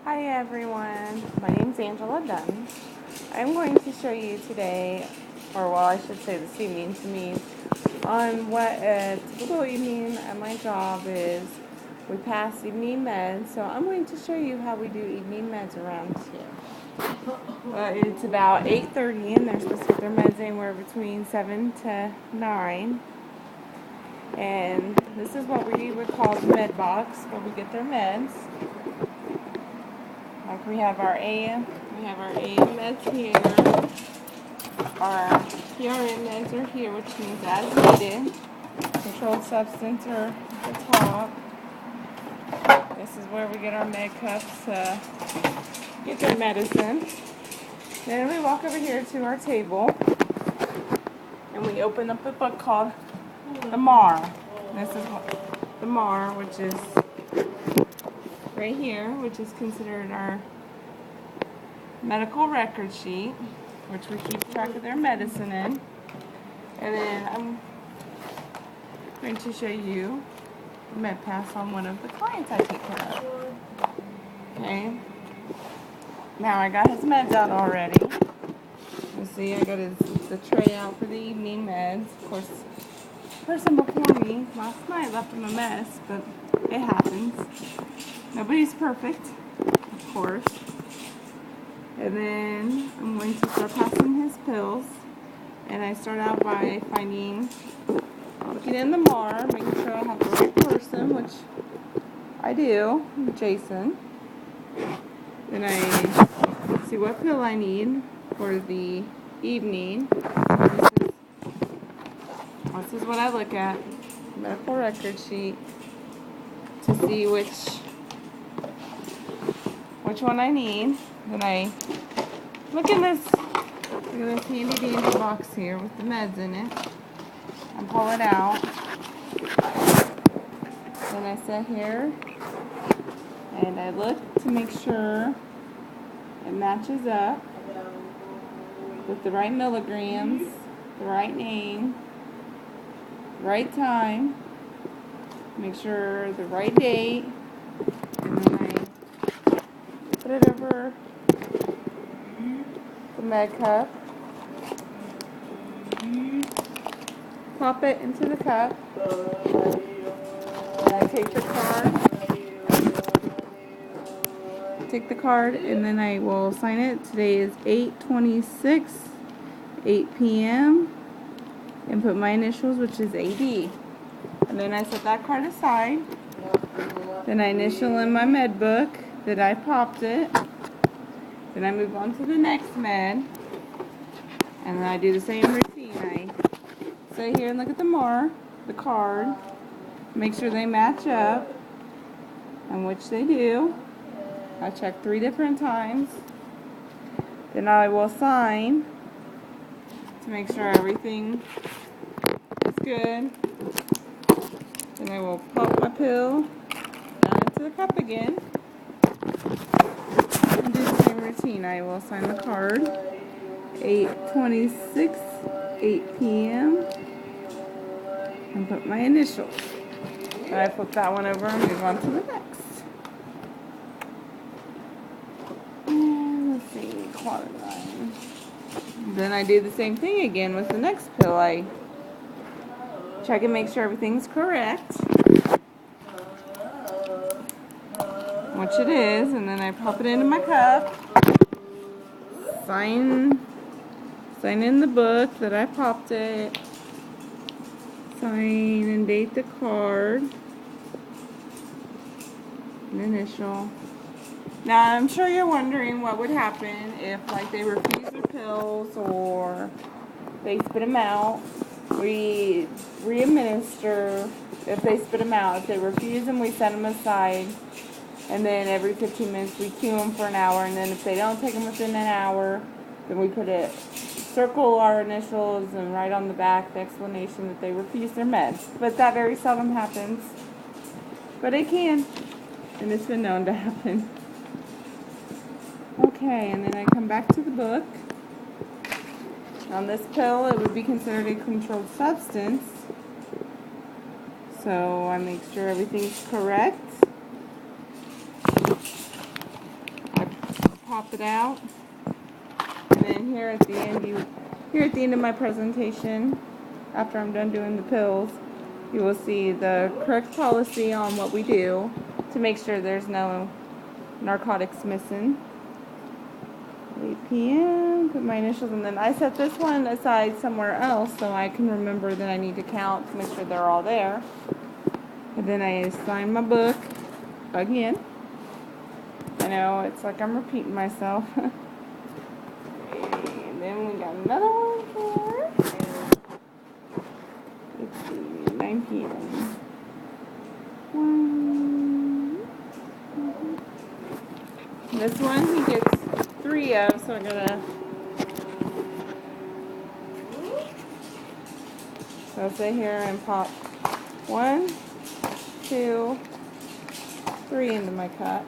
Hi everyone, my name's Angela Dunn. I'm going to show you today, or well I should say this evening to me, on what a typical evening at my job is. We pass evening meds, so I'm going to show you how we do evening meds around here. It's about 8:30 and they're supposed to get their meds anywhere between 7 to 9. And this is what we would call the med box, where we get their meds. Like we have our AM meds here. Our PRN meds are here, which means as needed. Controlled substance are at the top. This is where we get our med cups to get their medicine. Then we walk over here to our table and we open up a book called the MAR. This is the MAR, which is right here, which is considered our medical record sheet, which we keep track of their medicine in. And then I'm going to show you the med pass on one of the clients I take care of. Okay. Now I got his meds out already. You see, I got the tray out for the evening meds. Of course, the person before me last night left him a mess, but it happens. Nobody's perfect, of course. And then I'm going to start passing his pills. And I start out by looking in the MAR, making sure I have the right person, which I do, Jason. Then I see what pill I need for the evening. This is what I look at, medical record sheet, to see which one I need. Then I look at this handy dandy box here with the meds in it and pull it out. Then I sit here and I look to make sure it matches up with the right milligrams, the right name, the right time, make sure the right date, and then I put it over the med cup, pop it into the cup, and I take the card, and then I will sign it. Today is 8/26, 8 p.m., and put my initials, which is AD. And then I set that card aside. Then I initial in my med book that I popped it. Then I move on to the next med. And then I do the same routine. I sit here and look at the card, make sure they match up, and which they do. I check 3 different times. Then I will sign to make sure everything is good. Then I will pop my pill down into the cup again and do the same routine. I will sign the card, 8/26, 8 p.m., and put my initials. And I flip that one over and move on to the next. And let's see, Clonidine. Then I do the same thing again with the next pill. I check and make sure everything's correct, which it is, and then I pop it into my cup, sign in the book that I popped it, sign and date the card, and initial. Now I'm sure you're wondering what would happen if they refuse the pills or they spit them out. We re-administer if they spit them out. If they refuse them, we set them aside. And then every 15 minutes we queue them for an hour. And then if they don't take them within an hour, then we circle our initials and write on the back the explanation that they refuse their meds. But that very seldom happens. But it can. And it's been known to happen. Okay, and then I come back to the book. On this pill, it would be considered a controlled substance. So I make sure everything's correct. pop it out. And then here at the end of my presentation, after I'm done doing the pills, you will see the correct policy on what we do to make sure there's no narcotics missing. 8 p.m. Put my initials, and then I set this one aside somewhere else so I can remember that I need to count to make sure they're all there. And then I sign my book again. I know it's like I'm repeating myself. And then we got another one here. Let's see, 9 p.m. This one he gets 3 of, so I'm gonna. So I'll sit here and pop 1, 2, 3 into my cup.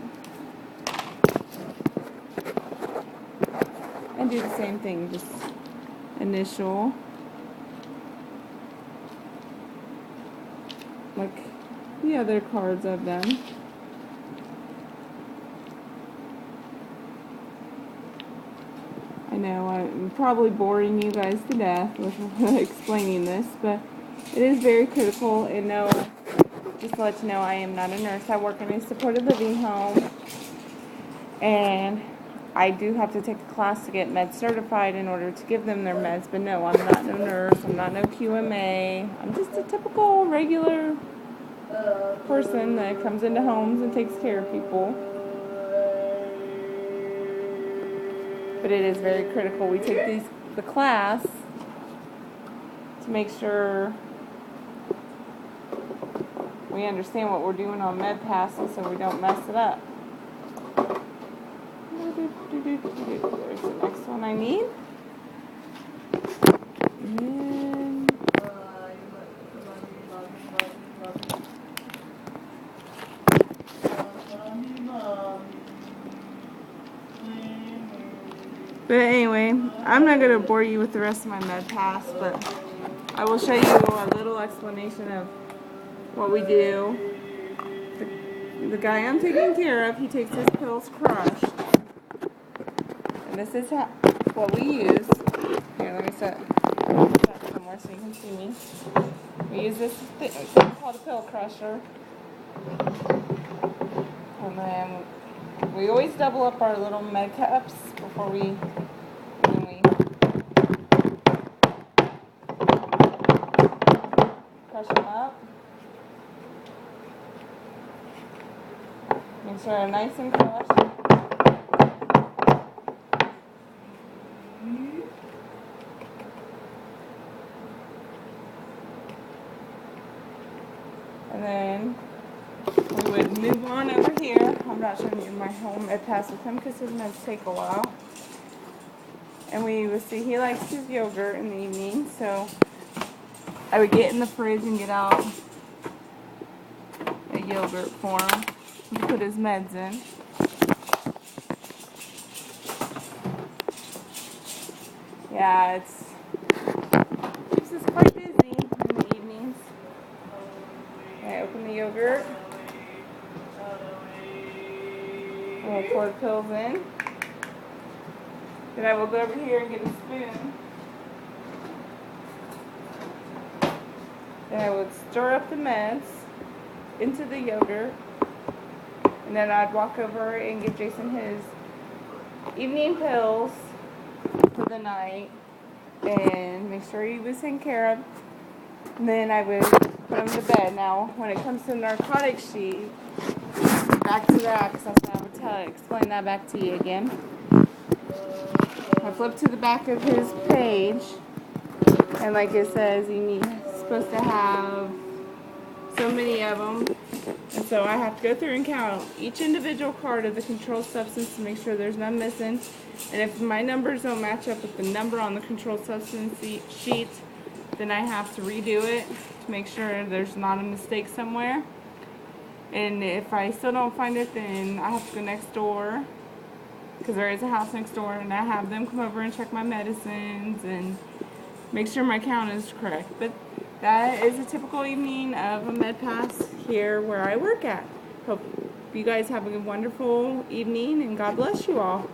And do the same thing, just initial. Like the other cards I've done. I know I'm probably boring you guys to death with explaining this, but it is very critical. And no, just to let you know, I am not a nurse. I work in a supported living home, and I do have to take a class to get med certified in order to give them their meds. But no, I'm not no nurse. I'm not no QMA. I'm just a typical, regular person that comes into homes and takes care of people. But it is very critical. We take the class to make sure we understand what we're doing on med passes so we don't mess it up. There's the next one I need. But anyway, I'm not going to bore you with the rest of my med pass, but I will show you a little explanation of what we do. The guy I'm taking care of, he takes his pills crushed. And this is what we use. Here, let me set somewhere so you can see me. We use this thing called a pill crusher. And then we always double up our little med cups before we crush them up. Make sure they're nice and crushed. And then we would move on over here. I'm not showing you my home med pass with him because his meds take a while. And we would see he likes his yogurt in the evening, so I would get in the fridge and get out a yogurt for him to put his meds in. Yeah, keeps us quite busy in the evenings. I open the yogurt. I'll pour the pills in. Then I will go over here and get a spoon. Then I would stir up the meds into the yogurt. And then I'd walk over and give Jason his evening pills for the night and make sure he was taken care of. And then I would put him to bed. Now, when it comes to narcotic sheet, back to that, because that's what I would explain that back to you again. I flip to the back of his page, and like it says, you're supposed to have so many of them. And so I have to go through and count each individual card of the controlled substance to make sure there's none missing. And if my numbers don't match up with the number on the controlled substance sheet, then I have to redo it to make sure there's not a mistake somewhere. And if I still don't find it, then I have to go next door, because there is a house next door, and I have them come over and check my medicines and make sure my count is correct. But that is a typical evening of a med pass here where I work at. Hope you guys have a wonderful evening, and God bless you all.